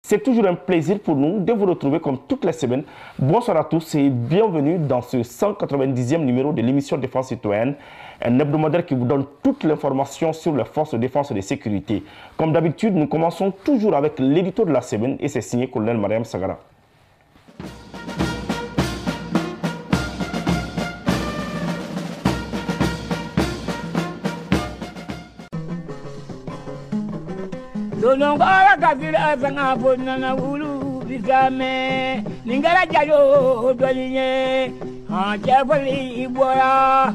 C'est toujours un plaisir pour nous de vous retrouver comme toutes les semaines. Bonsoir à tous et bienvenue dans ce 190e numéro de l'émission Défense citoyenne, un hebdomadaire qui vous donne toute l'information sur les forces de défense et de sécurité. Comme d'habitude, nous commençons toujours avec l'édito de la semaine et c'est signé Colonel Mariam Sagara. Dolongora kafira sanga bonana ulu bisame ningara jayo dolinye ha jafali ibora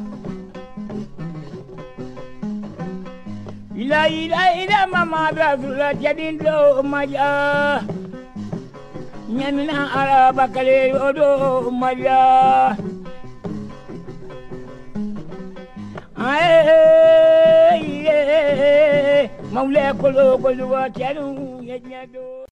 ila mama brazula jadindo maja nyamina araba kale odo maja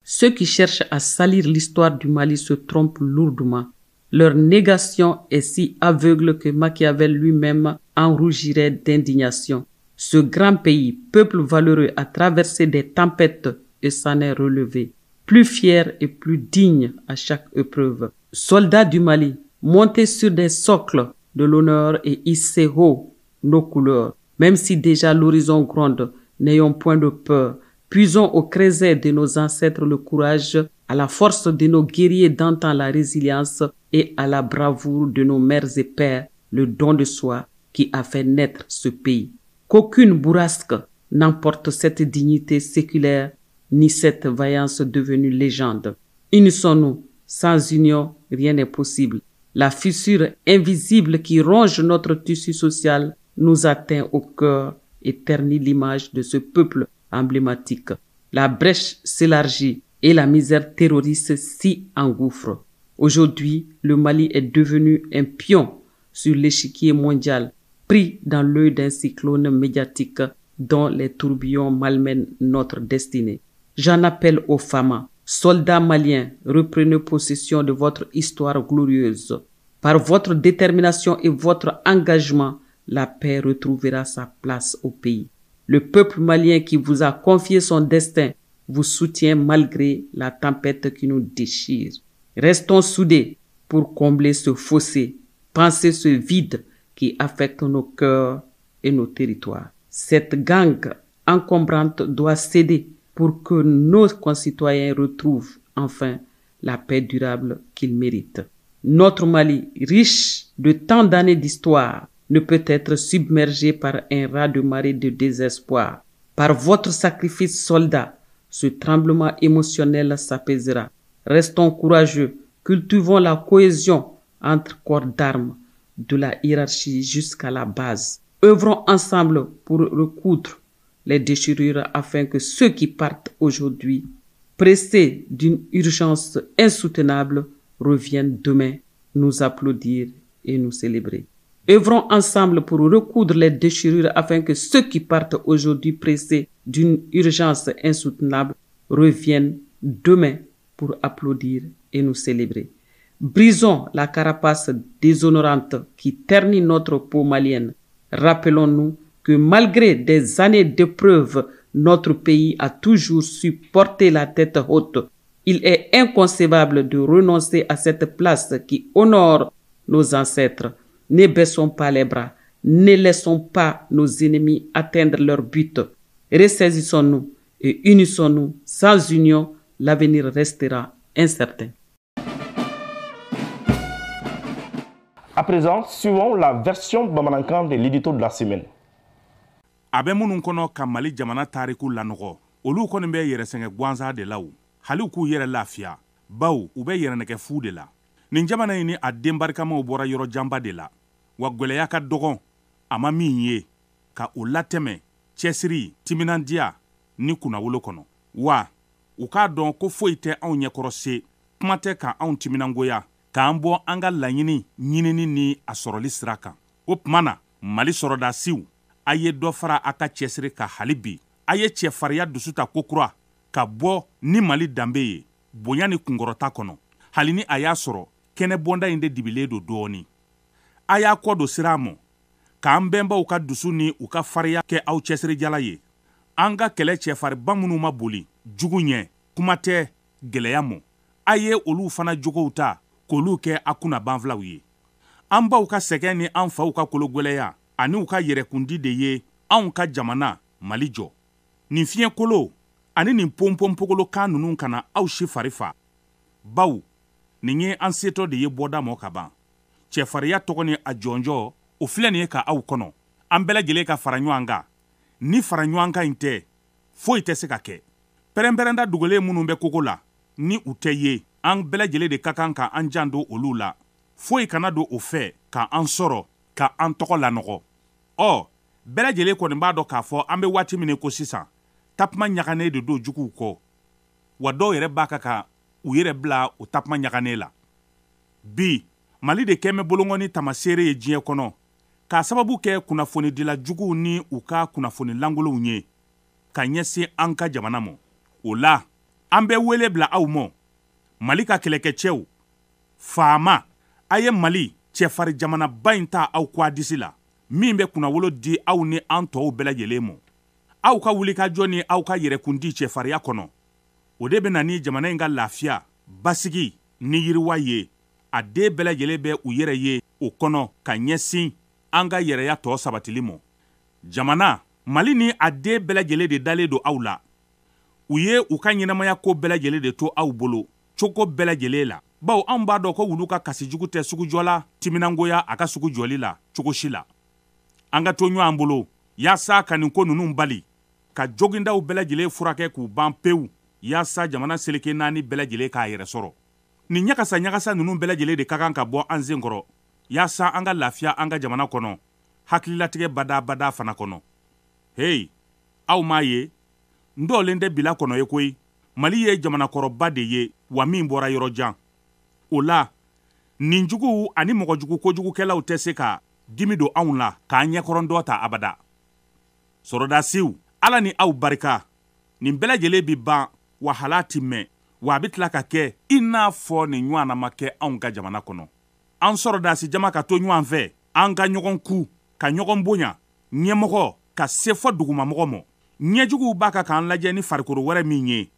Ceux qui cherchent à salir l'histoire du Mali se trompent lourdement. Leur négation est si aveugle que Machiavel lui-même en rougirait d'indignation. Ce grand pays, peuple valeureux, a traversé des tempêtes et s'en est relevé, plus fier et plus digne à chaque épreuve. Soldats du Mali, montés sur des socles de l'honneur et hissez haut nos couleurs. Même si déjà l'horizon gronde, n'ayons point de peur. Puisons au creuset de nos ancêtres le courage, à la force de nos guerriers d'antan la résilience et à la bravoure de nos mères et pères le don de soi qui a fait naître ce pays. Qu'aucune bourrasque n'emporte cette dignité séculaire ni cette vaillance devenue légende. Unissons-nous, sans union, rien n'est possible. La fissure invisible qui ronge notre tissu social nous atteint au cœur et ternit l'image de ce peuple emblématique. La brèche s'élargit et la misère terroriste s'y engouffre. Aujourd'hui, le Mali est devenu un pion sur l'échiquier mondial, pris dans l'œil d'un cyclone médiatique dont les tourbillons malmènent notre destinée. J'en appelle aux femmes, soldats maliens, reprenez possession de votre histoire glorieuse. Par votre détermination et votre engagement, la paix retrouvera sa place au pays. Le peuple malien qui vous a confié son destin vous soutient malgré la tempête qui nous déchire. Restons soudés pour combler ce fossé, penser ce vide qui affecte nos cœurs et nos territoires. Cette gangue encombrante doit céder pour que nos concitoyens retrouvent enfin la paix durable qu'ils méritent. Notre Mali, riche de tant d'années d'histoire, ne peut être submergé par un raz-de-marée de désespoir. Par votre sacrifice, soldats, ce tremblement émotionnel s'apaisera. Restons courageux, cultivons la cohésion entre corps d'armes, de la hiérarchie jusqu'à la base. Œuvrons ensemble pour recoudre les déchirures afin que ceux qui partent aujourd'hui, pressés d'une urgence insoutenable, reviennent demain nous applaudir et nous célébrer. Œuvrons ensemble pour recoudre les déchirures afin que ceux qui partent aujourd'hui pressés d'une urgence insoutenable reviennent demain pour applaudir et nous célébrer. Brisons la carapace déshonorante qui ternit notre peau malienne. Rappelons-nous que malgré des années d'épreuves, notre pays a toujours su porter la tête haute. Il est inconcevable de renoncer à cette place qui honore nos ancêtres. Ne baissons pas les bras, ne laissons pas nos ennemis atteindre leur but. Ressaisissons-nous et unissons-nous. Sans union, l'avenir restera incertain. À présent, suivons la version bamanankan de l'édito de la semaine. Abe munun kono ka Mali jamana tariku lanogo. Olu koni be yere senge gwanza de law. Hali ku yere lafia. Baw ube yere neke fu de la. Nin jamana ini a denbarikama bora yoro jamba de la. Wa gweleya ka dogon ama min ye ka o lateme cɛsiri timinandiya ni kunnawolo kɔnɔ wa u k'a dɔn ko foyi tɛ anw ɲɛkɔrɔse kuma tɛ ka anw timinangoya k'an bɔ an ka laɲini ɲinini ni a sɔrɔli sira kan o tuma na Mali sɔrɔdasiw a ye dɔ fara a ka cɛsiri ka hali bi a ye cɛfariya dusu ta kokura ka bɔ ni Mali danbe ye bonya ni kunkɔrɔta kɔnɔ hali ni a y'a sɔrɔ kɛnɛ bɔnda in de dibilen do dɔɔni a y'a kɔ do sira mɔ k'an bɛnbaw ka dusu ni u ka fariya kɛ aw cɛsiri jala ye an ka kɛlɛ cɛfariba minnu ma boli jugu ɲɛ kuma tɛ gɛlɛya mɔ a ye olu fana jogow ta k'olu kɛ a kunna banfilaw ye an baw ka sɛgɛn ni an faw ka kologwɛlɛya ani u ka yɛrɛkundi de ye anw ka jamana Mali jɔ nin fiɲɛ kolo ani nin ponponpogolo kan ninnu kana aw si fari fa baw nin ye an setɔ de ye bɔda mɔ ka ban cɛfariya tɔgɔ ni a jɔnjɔ o filɛ nin ye ka aw kɔnɔ an bɛɛ lajɛlen ka fara ɲɔgɔn kan ni fara ɲɔgɔn kan in tɛ foyi tɛ se ka kɛ pɛrɛnpɛrɛnda dogolen minnu bɛ kogo la ni u tɛ ye an bɛɛ lajɛlen de ka kan ka an jan don olu la foyi kana don o fɛ ka an sɔrɔ ka an tɔgɔ lanɔgɔ bɛɛ lajɛlen kɔni b'a dɔn k'a fɔ an bɛ waati min ko sisan tapuma ɲaganen de don juguw kɔ wa dɔw yɛrɛ b'a ka u yɛrɛ bila o tapuma ɲaganen la bi Mali de kɛmɛ bolongɔni tamaseere ye diɲɛ kɔnɔ k'a sababu kɛ kunnafonidila juguw ni u ka kunnafoni langolow ye ka ɲɛsin an ka jamana mɔ o la an bɛ wele bila aw mɔ Mali ka kɛlɛkɛcɛw faama a ye Mali cɛfari jamanaba in ta aw kɔ a disi la min bɛ kunnawolo di aw ni an tɔw bɛɛ lajɛlen mɔ aw ka wulikajɔ ni aw ka yɛrɛkundi cɛfariya kɔnɔ o de bɛ na ni jamana in ka lafiya basigi ni yiriwa ye a den bɛɛ lajɛlen bɛ u yɛrɛ ye o kɔnɔ ka ɲɛsin an ka yɛrɛya tɔ sabatili mɔ jamana Mali ni a den bɛɛ lajɛlen de dalen don aw la u ye u ka ɲɛnamaya ko bɛɛ lajɛlen de to aw bolo cogo bɛɛ lajɛlen la bawo anw b'a dɔn ko wulu ka kasijugu tɛ sugujɔ la timinangoya a ka sugu jɔli la cogo si la an ka to ɲɔgɔn bolo yaasa ka nin ko ninnu bali ka jogindaw bɛɛ lajɛlen furakɛ k'u ban pewu yaasa jamana seleke naani bɛɛ lajɛlen k'a yɛrɛ sɔrɔ nin ɲagasa ninnu bɛɛ lajɛlen de ka kan ka bɔ an sen kɔrɔ yaasa an ka lafiya an ka jamana kɔnɔ hakililatigɛ bada fana kɔnɔ hey aw m'a ye n dɔɔlen tɛ bila kɔnɔ ye koyi Mali ye jamanakɔrɔba de ye wa min bɔra yɔrɔ jan o la nin juguw ani mɔgɔjugu kojugukɛlaw tɛ se ka dimi don anw la k'an ɲɛkɔrɔn dɔ ta abada sɔrɔdasiw Ala ni aw barika nin bɛɛ lajɛlen bi ban wa hala ti mɛn wa a bɛ tila ka kɛ i n'a fɔ nin ɲɔgɔnna ma kɛ anw ka jamana kɔnɔ an sɔrɔdasi jama ka to ɲɔgɔn fɛ an ka ɲɔgɔn ku ka ɲɔgɔn bonya ɲɛmɔgɔ ka se fɔ dugumamɔgɔ mɔ ɲɛjuguw b'a ka k'an lajɛ ni farikolo wɛrɛ min ye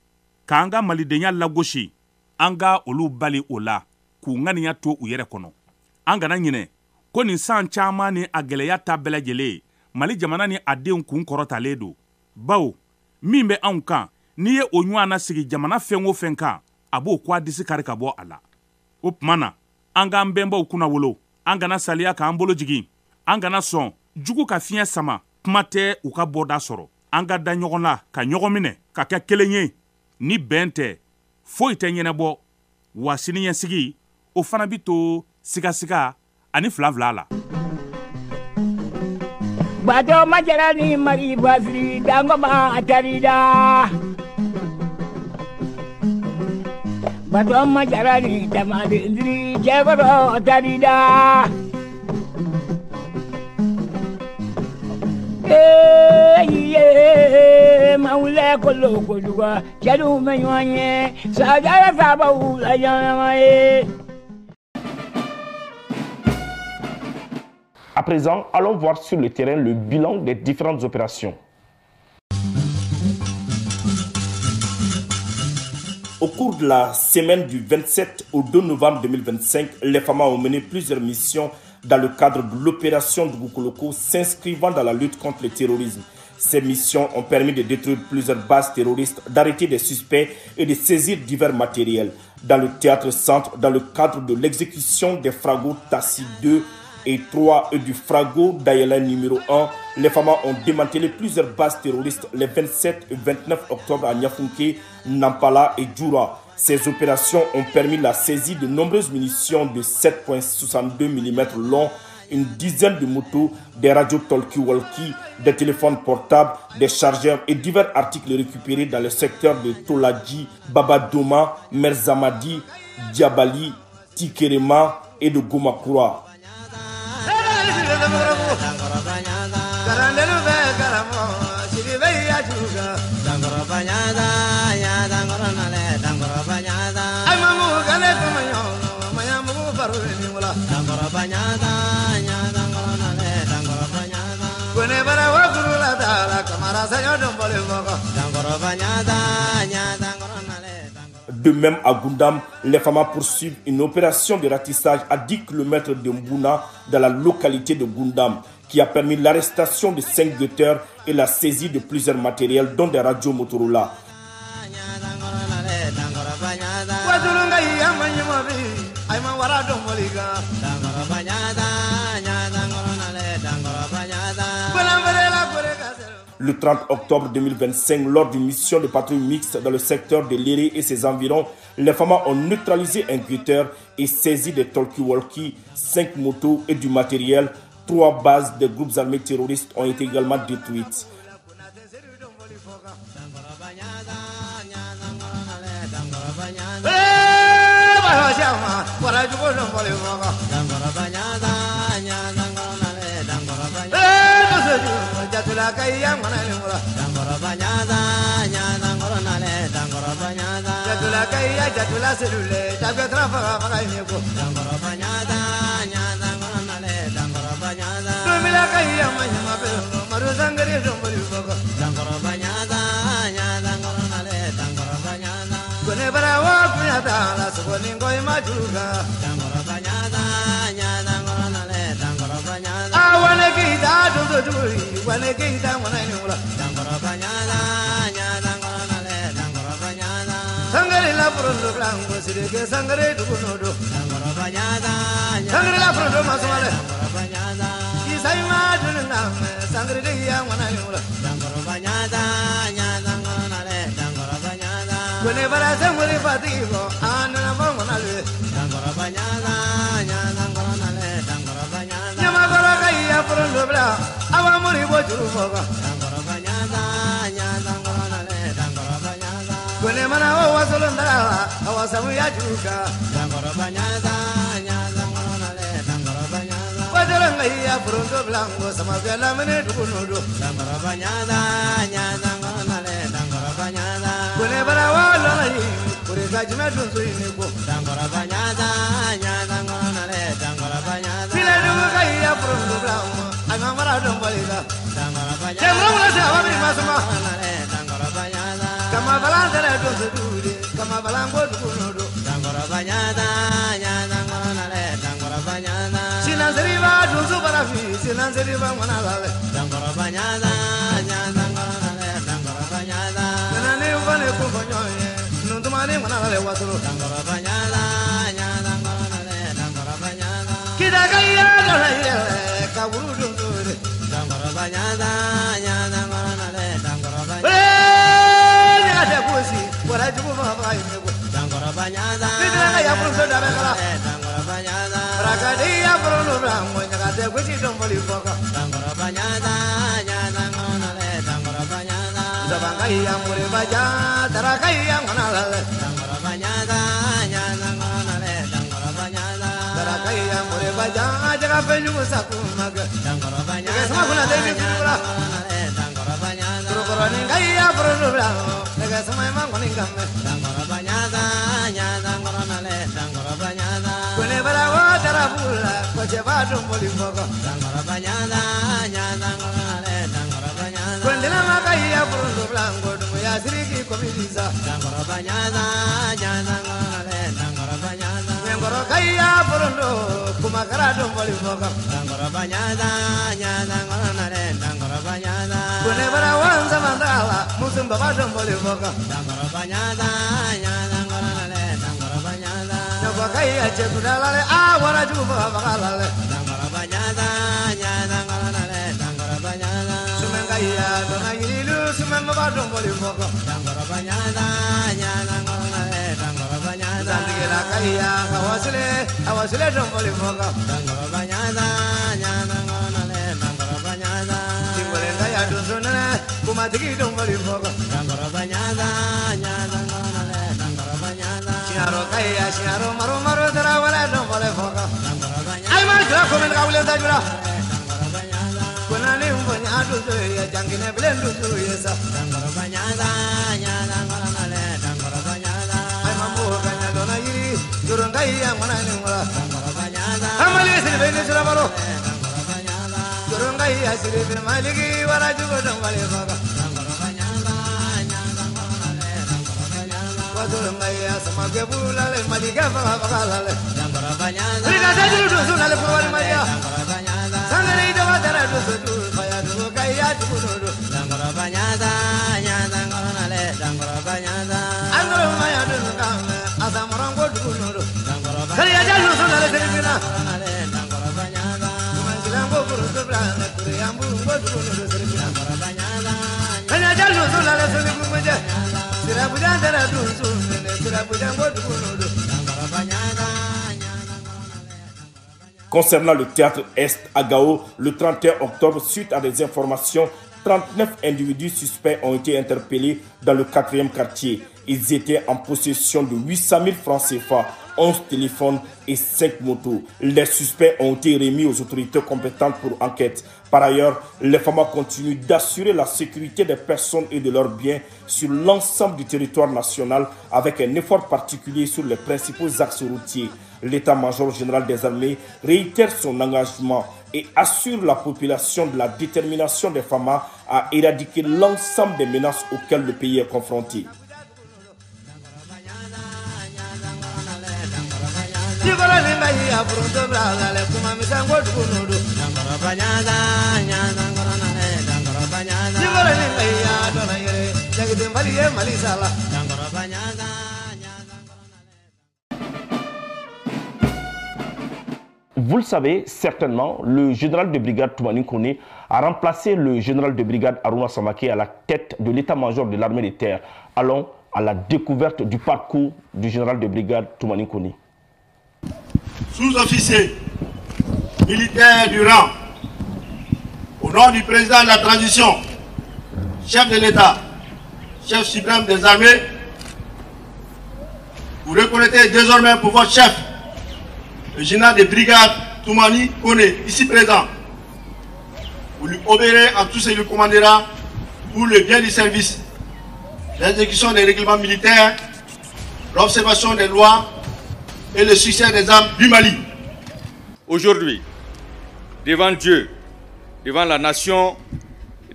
k'an ka malidenya lagosi an ka olu bali o la k'u ŋaniya to u yɛrɛ kɔnɔ an kana ɲinɛ ko nin san caman ni a gɛlɛya ta bɛɛ lajɛlen Mali jamana ni a denw kun kɔrɔtalen don bawo min bɛ anw kan n'i ye o ɲɔgɔn na sigi jamana fɛn o fɛn kan a b'o kɔ a disi kari ka bɔ a la o tuma na an k'an bɛnbaw kunna wolo an kana saliya k'an bolo jigin an kana sɔn jugu ka fiɲɛ sama kuma tɛ u ka bɔda sɔrɔ an ka da ɲɔgɔn la ka ɲɔgɔn minɛ ka kɛ kelen ye ni bɛn tɛ foyi tɛ ɲɛnabɔ wa siniɲɛsigi o fana bi to sigasiga ani fila la bato majara ni mari basiri dango ma atarida bato majara ni tamade ndiri jegoro atarida maule kolo koduga chadu menyoanye sajara sabawu la yamaye. À présent, allons voir sur le terrain le bilan des différentes opérations. Au cours de la semaine du 27 au 2 novembre 2025, les FAMA ont mené plusieurs missions dans le cadre de l'opération de Goukoloko s'inscrivant dans la lutte contre le terrorisme. Ces missions ont permis de détruire plusieurs bases terroristes, d'arrêter des suspects et de saisir divers matériels. Dans le théâtre centre, dans le cadre de l'exécution des fragos Tassi 2 et 3 et du frago Dayala numéro 1, les FAMA ont démantelé plusieurs bases terroristes les 27 et 29 octobre à Niafunke, Nampala et Djoura. Ces opérations ont permis la saisie de nombreuses munitions de 7,62 mm long, une dizaine de motos, des radios talkie-walkie, des téléphones portables, des chargeurs et divers articles récupérés dans le secteur de Toladji, Babadoma, Merzamadi, Diabali, Tikerema et de Gomakura. De même à Goundam, les femmes poursuivent une opération de ratissage à 10 km de Mbouna dans la localité de Goundam qui a permis l'arrestation de 5 guetteurs et la saisie de plusieurs matériels dont des radios Motorola. Le 30 octobre 2025, lors d'une mission de patrouille mixte dans le secteur de Léré et ses environs, les femmes ont neutralisé un guetteur et saisi des talkie-walkie, 5 motos et du matériel. 3 bases des groupes armés terroristes ont été également détruites. Concernant le théâtre Est à Gao, le 31 octobre, suite à des informations, 39 individus suspects ont été interpellés dans le 4e quartier. Ils étaient en possession de 800 000 francs CFA, 11 téléphones et 5 motos. Les suspects ont été remis aux autorités compétentes pour enquête. Par ailleurs, les FAMA continuent d'assurer la sécurité des personnes et de leurs biens sur l'ensemble du territoire national avec un effort particulier sur les principaux axes routiers. L'état-major général des armées réitère son engagement et assure la population de la détermination des FAMA à éradiquer l'ensemble des menaces auxquelles le pays est confronté. Vous le savez certainement, le général de brigade Toumani Koné a remplacé le général de brigade Aruna Samake à la tête de l'état-major de l'armée des terres. Allons à la découverte du parcours du général de brigade Toumani Koné. Sous-officier militaire du rang, au nom du président de la transition, chef de l'État, chef suprême des armées, vous reconnaissez désormais pour votre chef, le général de brigade Toumani Koné, ici présent. Vous lui obéirez en tout ce qu'il commandera pour le bien du service, l'exécution des règlements militaires, l'observation des lois et le succès des armes du Mali. Aujourd'hui, devant Dieu, devant la nation,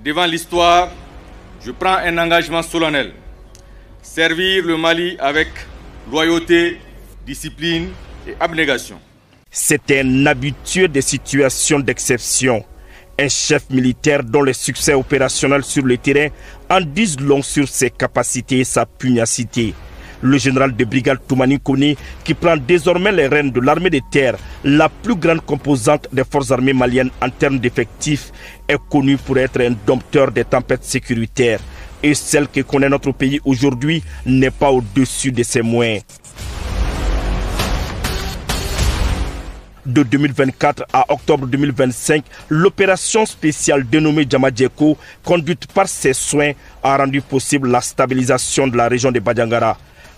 devant l'histoire, je prends un engagement solennel. Servir le Mali avec loyauté, discipline et abnégation. C'est un habitué des situations d'exception. Un chef militaire dont les succès opérationnels sur le terrain en disent long sur ses capacités et sa pugnacité. Le général de brigade Toumani Koné, qui prend désormais les rênes de l'armée des terres, la plus grande composante des forces armées maliennes en termes d'effectifs, est connu pour être un dompteur des tempêtes sécuritaires. Et celle que connaît notre pays aujourd'hui n'est pas au-dessus de ses moyens. De 2024 à octobre 2025, l'opération spéciale dénommée Djamadjeko, conduite par ses soins, a rendu possible la stabilisation de la région de Badiangara.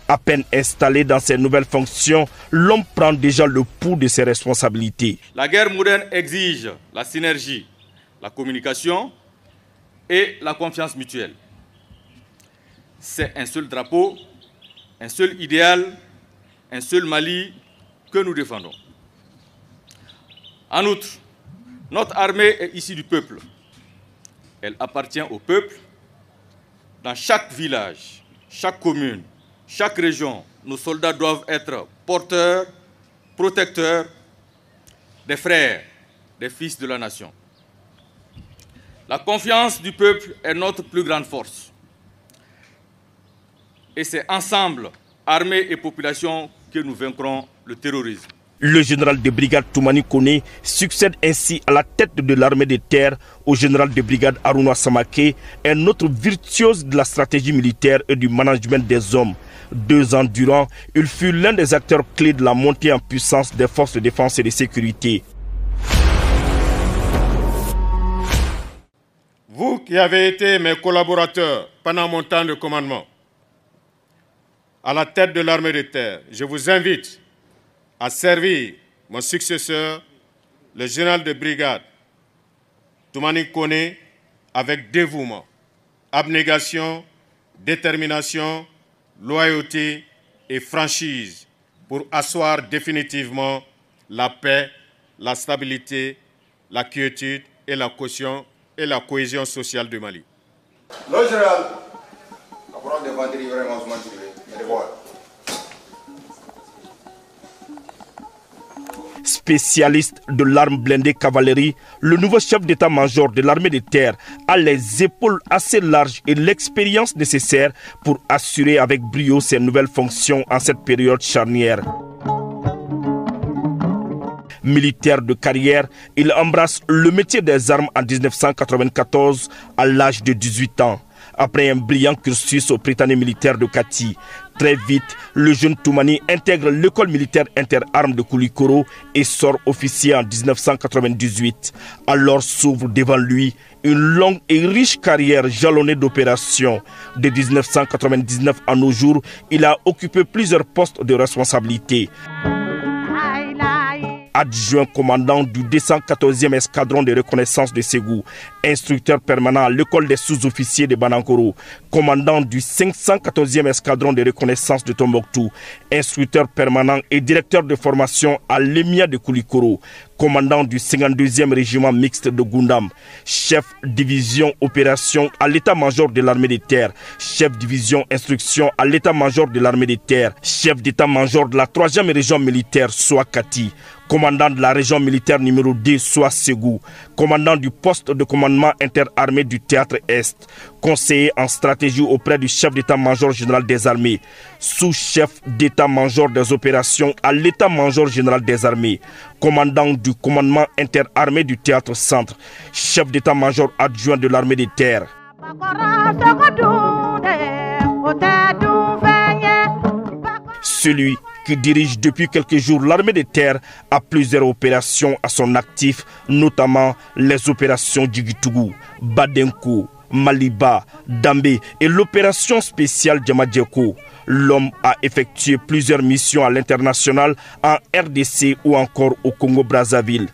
À peine installé dans ses nouvelles fonctions, l'homme prend déjà le pouls de ses responsabilités. La guerre moderne exige la synergie, la communication et la confiance mutuelle. C'est un seul drapeau, un seul idéal, un seul Mali que nous défendons. En outre, notre armée est issue du peuple. Elle appartient au peuple. Dans chaque village, chaque commune, chaque région, nos soldats doivent être porteurs, protecteurs des frères, des fils de la nation. La confiance du peuple est notre plus grande force. Et c'est ensemble, armée et population, que nous vaincrons le terrorisme. Le général de brigade Toumani Koné succède ainsi à la tête de l'armée des terres au général de brigade Aruna Samake, un autre virtuose de la stratégie militaire et du management des hommes. 2 ans durant, il fut l'un des acteurs clés de la montée en puissance des forces de défense et de sécurité. Vous qui avez été mes collaborateurs pendant mon temps de commandement, à la tête de l'armée des terres, je vous invite à servir mon successeur, le général de brigade Toumani Koné, avec dévouement, abnégation, détermination, loyauté et franchise pour asseoir définitivement la paix, la stabilité, la quiétude et la cohésion sociale du Mali. Le général, après de vendre vraiment, Spécialiste de l'arme blindée cavalerie, le nouveau chef d'état-major de l'armée de terre a les épaules assez larges et l'expérience nécessaire pour assurer avec brio ses nouvelles fonctions en cette période charnière. Militaire de carrière, il embrasse le métier des armes en 1994 à l'âge de 18 ans. Après un brillant cursus au Prytanée militaire de Kati, très vite, le jeune Toumani intègre l'école militaire interarmes de Koulikoro et sort officier en 1998. Alors s'ouvre devant lui une longue et riche carrière jalonnée d'opérations. De 1999 à nos jours, il a occupé plusieurs postes de responsabilité. Adjoint commandant du 214e escadron de reconnaissance de Ségou, instructeur permanent à l'école des sous-officiers de Banankoro, commandant du 514e escadron de reconnaissance de Tombouctou, instructeur permanent et directeur de formation à l'EMIA de Koulikoro, commandant du 52e régiment mixte de Gundam, chef division opération à l'état-major de l'armée de terre, chef division instruction à l'état-major de l'armée de terre, chef d'état-major de la 3e région militaire soit Kati, commandant de la région militaire numéro 2 soit Ségou, commandant du poste de commandement interarmé du théâtre Est, conseiller en stratégie auprès du chef d'état-major général des armées, sous-chef d'état-major des opérations à l'état-major général des armées, commandant du commandement interarmé du théâtre Centre, chef d'état-major adjoint de l'armée des terres. Celui qui dirige depuis quelques jours l'armée de terre a plusieurs opérations à son actif, notamment les opérations Djigitougou, Badenko, Maliba, Dambé et l'opération spéciale Djamadjeko. L'homme a effectué plusieurs missions à l'international en RDC ou encore au Congo-Brazzaville.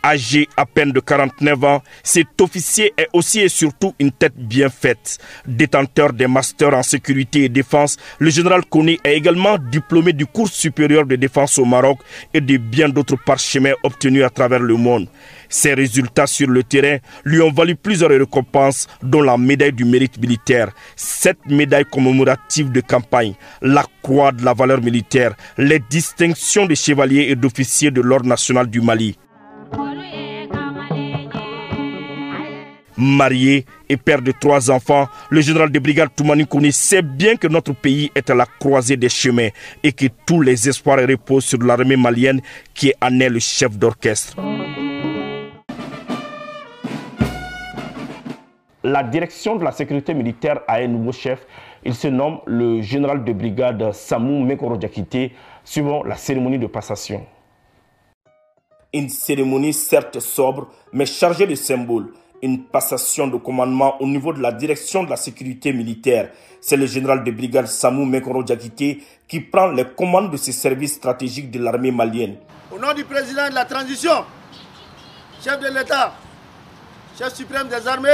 Âgé à peine de 49 ans, cet officier est aussi et surtout une tête bien faite. Détenteur des masters en sécurité et défense, le général Kone est également diplômé du cours supérieur de défense au Maroc et de bien d'autres parchemins obtenus à travers le monde. Ses résultats sur le terrain lui ont valu plusieurs récompenses, dont la médaille du mérite militaire, 7 médailles commémoratives de campagne, la croix de la valeur militaire, les distinctions de chevaliers et d'officiers de l'ordre national du Mali. Marié et père de 3 enfants, le général de brigade Toumani Kone sait bien que notre pays est à la croisée des chemins et que tous les espoirs reposent sur l'armée malienne qui en est le chef d'orchestre. La direction de la sécurité militaire a un nouveau chef. Il se nomme le général de brigade Samou Mekoro Diakité, suivant la cérémonie de passation. Une cérémonie certes sobre, mais chargée de symboles. Une passation de commandement au niveau de la direction de la sécurité militaire. C'est le général de brigade Samou Mekoro Diakité qui prend les commandes de ces services stratégiques de l'armée malienne. Au nom du président de la transition, chef de l'État, chef suprême des armées,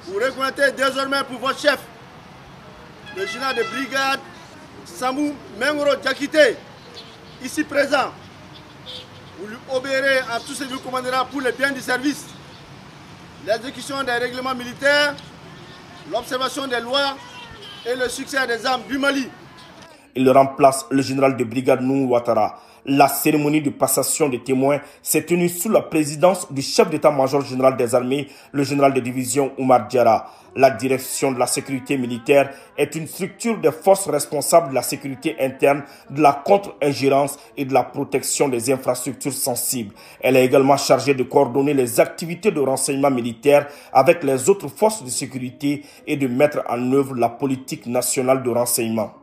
vous reconnaissez désormais pour votre chef, le général de brigade Samou Mekoro Diakité, ici présent. Vous lui obéirez à tout ce que vous commandera pour le bien du service, l'exécution des règlements militaires, l'observation des lois et le succès des armes du Mali. Il remplace le général de brigade Noumou Ouattara. La cérémonie de passation des témoins s'est tenue sous la présidence du chef d'état-major général des armées, le général de division Oumar Diarra. La direction de la sécurité militaire est une structure des forces responsables de la sécurité interne, de la contre-ingérence et de la protection des infrastructures sensibles. Elle est également chargée de coordonner les activités de renseignement militaire avec les autres forces de sécurité et de mettre en œuvre la politique nationale de renseignement.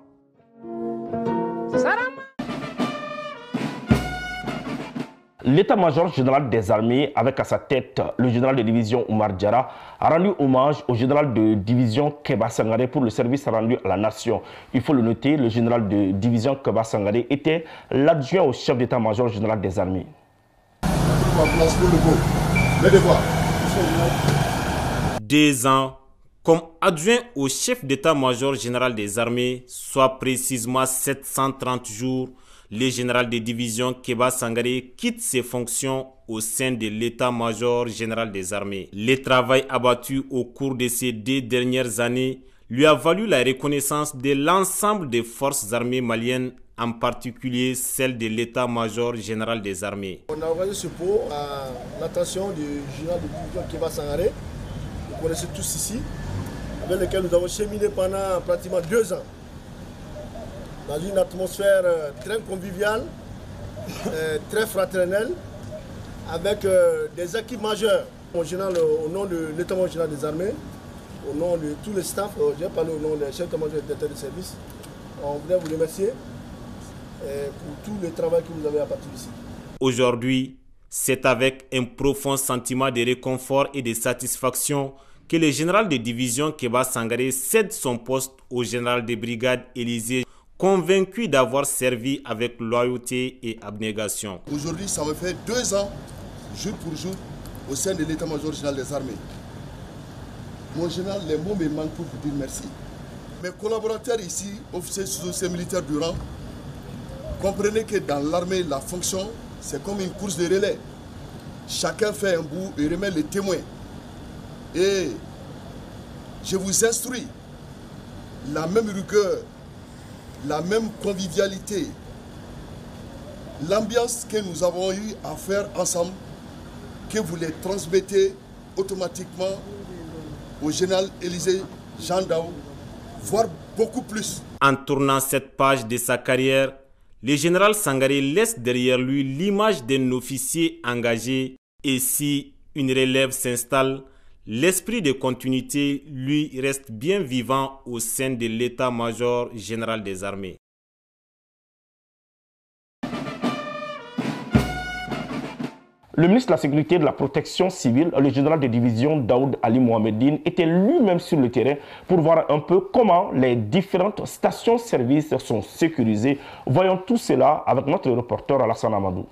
L'état-major général des armées, avec à sa tête le général de division Oumar Diarra, a rendu hommage au général de division Keba Sangaré pour le service rendu à la nation. Il faut le noter, le général de division Keba Sangaré était l'adjoint au chef d'état-major général des armées. 2 ans comme adjoint au chef d'état-major général des armées, soit précisément 730 jours, le général de division Keba Sangaré quitte ses fonctions au sein de l'état-major général des armées. Le travail abattu au cours de ces 2 dernières années lui a valu la reconnaissance de l'ensemble des forces armées maliennes, en particulier celle de l'état-major général des armées. On a organisé ce pot à l'attention du général de division Kéba Sangaré, vous connaissez tous ici, avec lequel nous avons cheminé pendant pratiquement 2 ans, dans une atmosphère très conviviale, très fraternelle, avec des équipes majeures. Au nom de l'état-major général des armées, au nom de tous les staffs, j'ai parlé au nom des chefs d'état-major et de service, on voudrait vous remercier pour tout le travail que vous avez apporté ici. Aujourd'hui, c'est avec un profond sentiment de réconfort et de satisfaction que le général de division Kéba Sangaré cède son poste au général de brigade Élysée, convaincu d'avoir servi avec loyauté et abnégation. Aujourd'hui, ça me fait 2 ans, jour pour jour, au sein de l'état-major général des armées. Mon général, les mots me manquent pour vous dire merci. Mes collaborateurs ici, officiers, sous-officiers militaires du rang, comprenez que dans l'armée, la fonction, c'est comme une course de relais. Chacun fait un bout et remet les témoins. Et je vous instruis, la même rigueur, la même convivialité, l'ambiance que nous avons eu à faire ensemble, que vous les transmettez automatiquement au général Élysée Jean Dao, voire beaucoup plus. En tournant cette page de sa carrière, le général Sangaré laisse derrière lui l'image d'un officier engagé et si une relève s'installe, l'esprit de continuité lui reste bien vivant au sein de l'état-major général des armées. Le ministre de la Sécurité et de la Protection civile, le général de division Daoud Ali Mohamedine, était lui-même sur le terrain pour voir un peu comment les différentes stations-service sont sécurisées. Voyons tout cela avec notre reporter Alassane Amadou.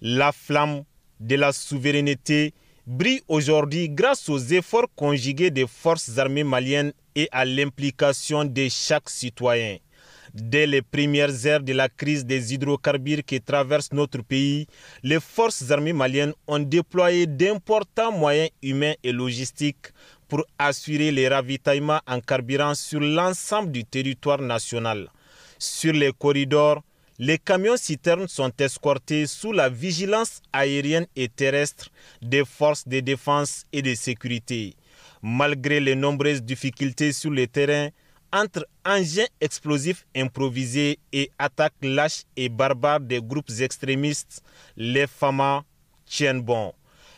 La flamme de la souveraineté brille aujourd'hui grâce aux efforts conjugués des forces armées maliennes et à l'implication de chaque citoyen. Dès les premières heures de la crise des hydrocarbures qui traverse notre pays, les forces armées maliennes ont déployé d'importants moyens humains et logistiques pour assurer les ravitaillements en carburant sur l'ensemble du territoire national. Sur les corridors, les camions-citernes sont escortés sous la vigilance aérienne et terrestre des forces de défense et de sécurité. Malgré les nombreuses difficultés sur le terrain, entre engins explosifs improvisés et attaques lâches et barbares des groupes extrémistes, les FAMA tiennent bon.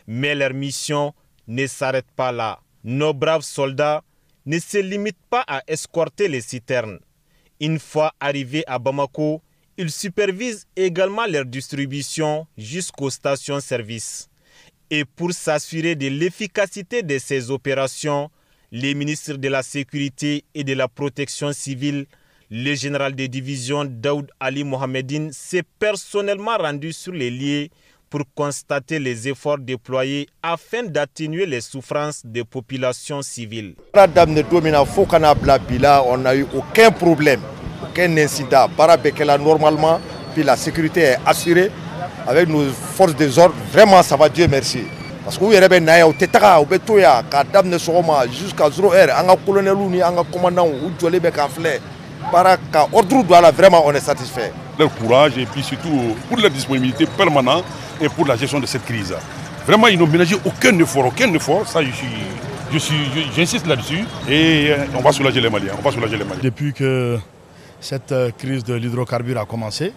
Mais leur mission ne s'arrête pas là. Nos braves soldats ne se limitent pas à escorter les citernes. Une fois arrivés à Bamako, ils supervisent également leur distribution jusqu'aux stations-service. Et pour s'assurer de l'efficacité de ces opérations, les ministres de la Sécurité et de la Protection civile, le général de division Daoud Ali Mohamedine s'est personnellement rendu sur les lieux pour constater les efforts déployés afin d'atténuer les souffrances des populations civiles. On n'a eu aucun problème, aucun incident. Normalement, puis la sécurité est assurée avec nos forces des ordres. Vraiment, ça va, Dieu merci. Parce que vous avez jusqu'à 0h, un colonel ou un commandant ou vraiment on est satisfait. Leur courage et puis surtout pour leur disponibilité permanente et pour la gestion de cette crise. Vraiment, ils n'ont ménagé aucun effort. Ça, j'insiste là-dessus et on va soulager les Maliens. Depuis que cette crise de l'hydrocarbure a commencé,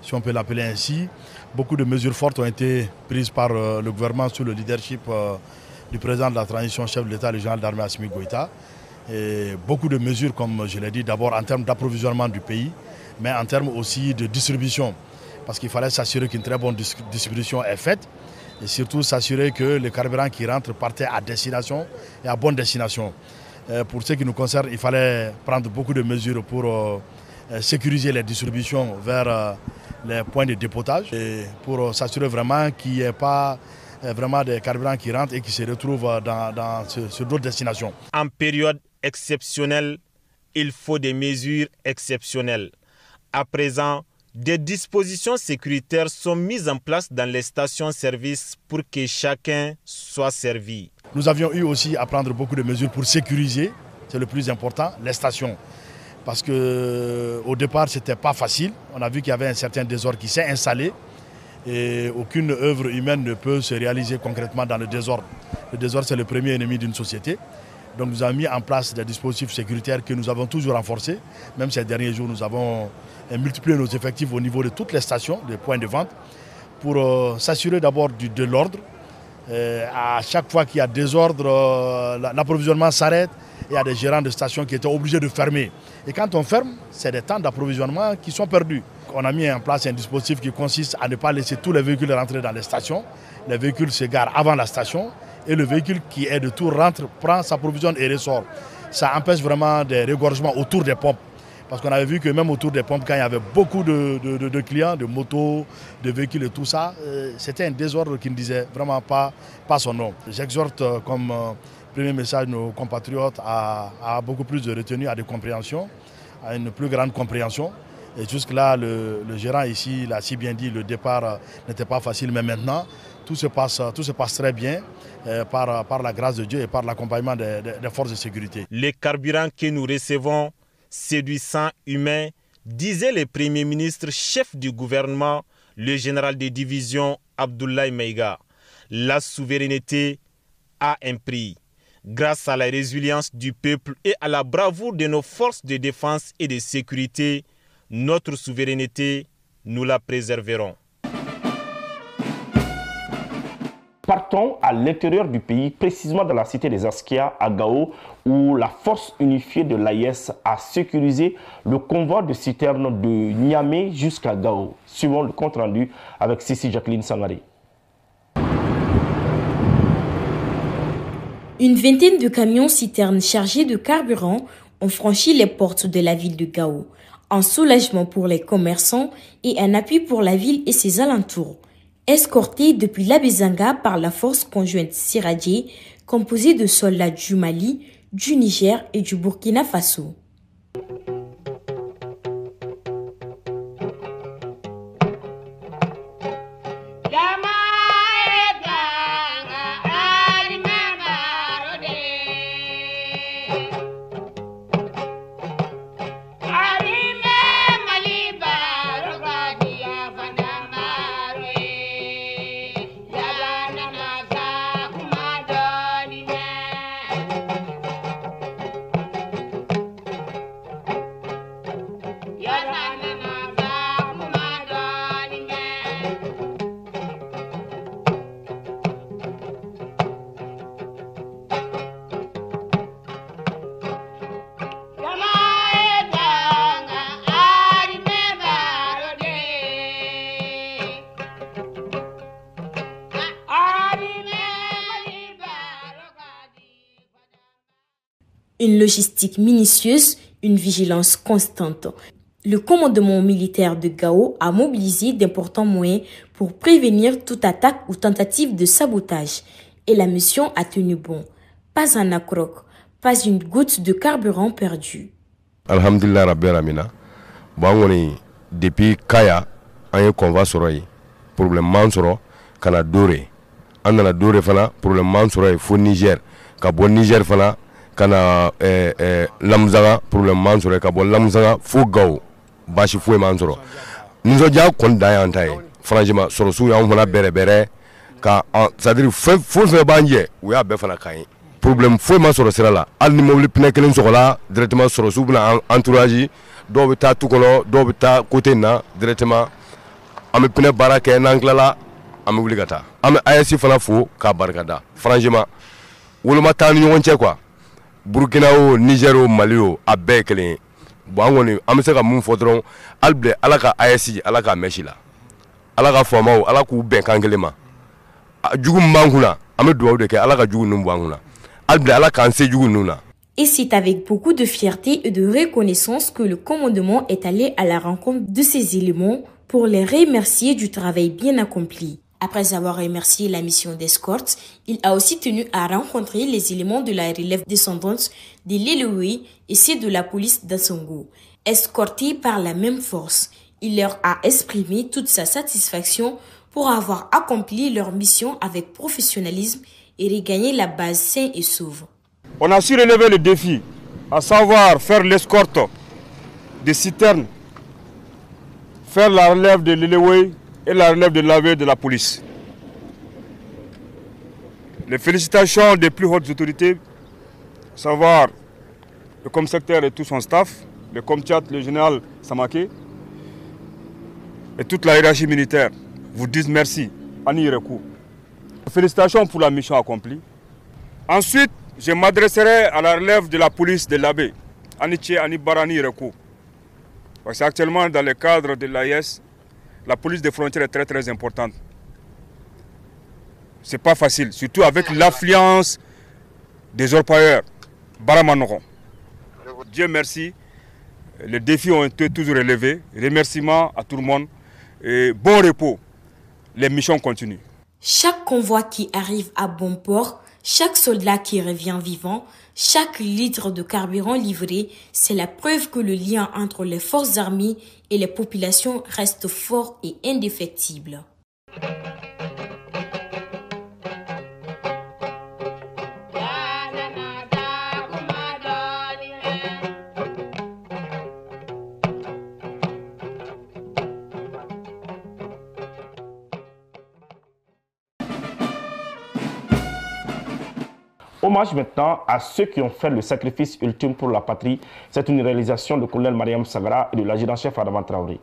si on peut l'appeler ainsi, beaucoup de mesures fortes ont été prises par le gouvernement sous le leadership du président de la transition, chef de l'État, le général d'armée Assimi Goïta. Et beaucoup de mesures, comme je l'ai dit, d'abord en termes d'approvisionnement du pays, mais en termes aussi de distribution. Parce qu'il fallait s'assurer qu'une très bonne distribution est faite et surtout s'assurer que les carburants qui rentrent partaient à destination et à bonne destination. Pour ce qui nous concerne, il fallait prendre beaucoup de mesures pour sécuriser les distributions vers les points de dépotage et pour s'assurer vraiment qu'il n'y ait pas vraiment des carburants qui rentrent et qui se retrouvent sur d'autres destinations. En période exceptionnelle, il faut des mesures exceptionnelles. À présent, des dispositions sécuritaires sont mises en place dans les stations-service pour que chacun soit servi. Nous avions eu aussi à prendre beaucoup de mesures pour sécuriser, c'est le plus important, les stations. Parce qu'au départ, ce n'était pas facile. On a vu qu'il y avait un certain désordre qui s'est installé. Et aucune œuvre humaine ne peut se réaliser concrètement dans le désordre. Le désordre, c'est le premier ennemi d'une société. Donc nous avons mis en place des dispositifs sécuritaires que nous avons toujours renforcés. Même ces derniers jours, nous avons multiplié nos effectifs au niveau de toutes les stations, des points de vente, pour s'assurer d'abord de l'ordre. À chaque fois qu'il y a désordre, l'approvisionnement s'arrête. Il y a des gérants de stations qui étaient obligés de fermer. Et quand on ferme, c'est des temps d'approvisionnement qui sont perdus. On a mis en place un dispositif qui consiste à ne pas laisser tous les véhicules rentrer dans les stations. Les véhicules se garent avant la station et le véhicule qui est de tour rentre, prend, s'approvisionne et ressort. Ça empêche vraiment des regorgements autour des pompes. Parce qu'on avait vu que même autour des pompes, quand il y avait beaucoup de clients, de motos, de véhicules et tout ça, c'était un désordre qui ne disait vraiment pas son nom. J'exhorte comme premier message nos compatriotes à beaucoup plus de retenue, à de compréhension, à une plus grande compréhension. Et jusque-là, le gérant ici l'a si bien dit, le départ n'était pas facile, mais maintenant, tout se passe très bien par la grâce de Dieu et par l'accompagnement des forces de sécurité. Les carburants que nous recevons, séduisants, humains, disait le Premier ministre, chef du gouvernement, le général de division Abdoulaye Maïga. La souveraineté a un prix. Grâce à la résilience du peuple et à la bravoure de nos forces de défense et de sécurité, notre souveraineté, nous la préserverons. Partons à l'intérieur du pays, précisément dans la cité des Askia à Gao, où la force unifiée de l'AES a sécurisé le convoi de citernes de Niamey jusqu'à Gao. Suivons le compte rendu avec Sissi Jacqueline Sangaré. Une vingtaine de camions citernes chargés de carburant ont franchi les portes de la ville de Gao. Un soulagement pour les commerçants et un appui pour la ville et ses alentours. Escortés depuis l'Abezanga par la force conjointe Siradje, composée de soldats du Mali, du Niger et du Burkina Faso. Une logistique minutieuse, une vigilance constante. Le commandement militaire de Gao a mobilisé d'importants moyens pour prévenir toute attaque ou tentative de sabotage. Et la mission a tenu bon. Pas un accroc, pas une goutte de carburant perdu. Alhamdulillah Rabbi Ramina. Depuis Kaya, on a un convoi sur problème mansoro, kana dore. On a dore fana problème mansoro fo Niger. Ka bon Niger fana kana lamzaga problème mansoro ka bon lamzaga fo Gao. Bashi fo mansoro. Nous avons condamné en taille. Franchement, sur sous on a bere ka c'est-à-dire faut faire banje ou ya be fana kain. Problème fo mansoro sera là. Al ni mobile pneu kelen sokola directement sur sous na entourage do bita tout kono do bita côté na directement am pneu baraka nanglala am obligata. Am ASC fana fo ka barkada. Franchement, woluma tan ñon ci quoi. Burkina o Niger o Mali o abe kelen. Bon woni am se ka mun fodron alble alaka ASC alaka meshila. Alaka foma o alaku ben kangelema. Jugu manguna am do de ke alaka jugu numbanguna. Alble alaka anse jugu nuna. Et c'est avec beaucoup de fierté et de reconnaissance que le commandement est allé à la rencontre de ces éléments pour les remercier du travail bien accompli. Après avoir remercié la mission d'escorte, il a aussi tenu à rencontrer les éléments de la relève descendante de l'Eloé et ceux de la police d'Assongo. Escortés par la même force, il leur a exprimé toute sa satisfaction pour avoir accompli leur mission avec professionnalisme et regagner la base sain et sauve. On a su relever le défi, à savoir faire l'escorte des citernes, faire la relève de l'Eleway et la relève de l'AV de la police. Les félicitations des plus hautes autorités, à savoir le comsecteur et tout son staff, le comtiat, le général Samake et toute la hiérarchie militaire vous disent merci. Ani Irekou. Félicitations pour la mission accomplie. Ensuite, je m'adresserai à la relève de la police de l'AB, Aniché Ani Barani Irekou. Parce qu'actuellement, dans le cadre de l'AIS, la police des frontières est très importante. C'est pas facile, surtout avec l'affluence des orpailleurs. Baramanoron. Dieu merci, les défis ont été toujours relevés. Remerciements à tout le monde et bon repos. Les missions continuent. Chaque convoi qui arrive à bon port, chaque soldat qui revient vivant, chaque litre de carburant livré, c'est la preuve que le lien entre les forces armées et les populations reste fort et indéfectible. Hommage maintenant à ceux qui ont fait le sacrifice ultime pour la patrie. C'est une réalisation de colonel Mariam Sagara et de l'adjudant-chef Adama Traoré.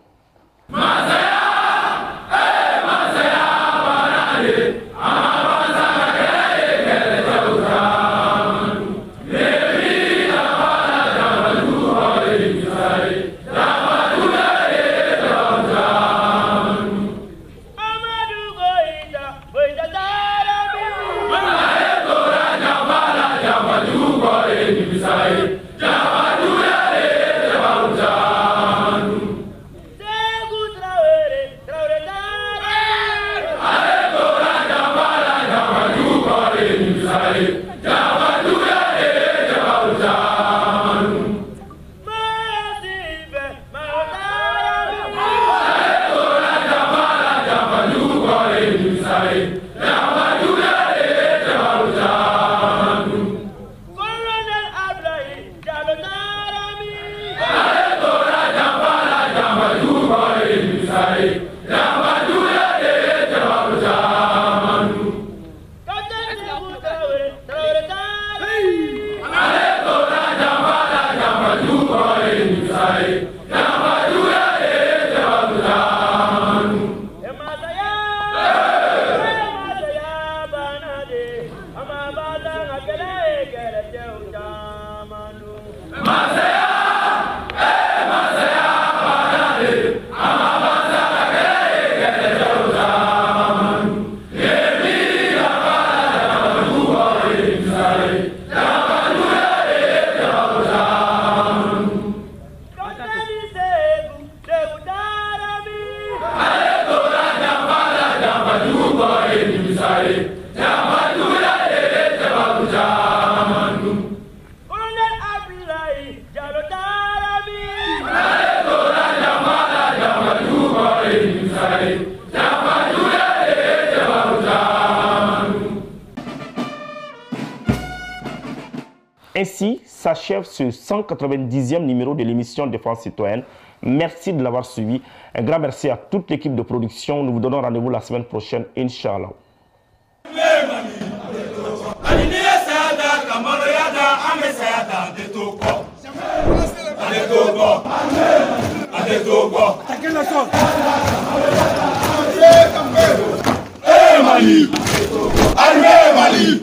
Ainsi s'achève ce 190e numéro de l'émission Défense citoyenne. Merci de l'avoir suivi. Un grand merci à toute l'équipe de production. Nous vous donnons rendez-vous la semaine prochaine, Inch'Allah. Mali, Mali,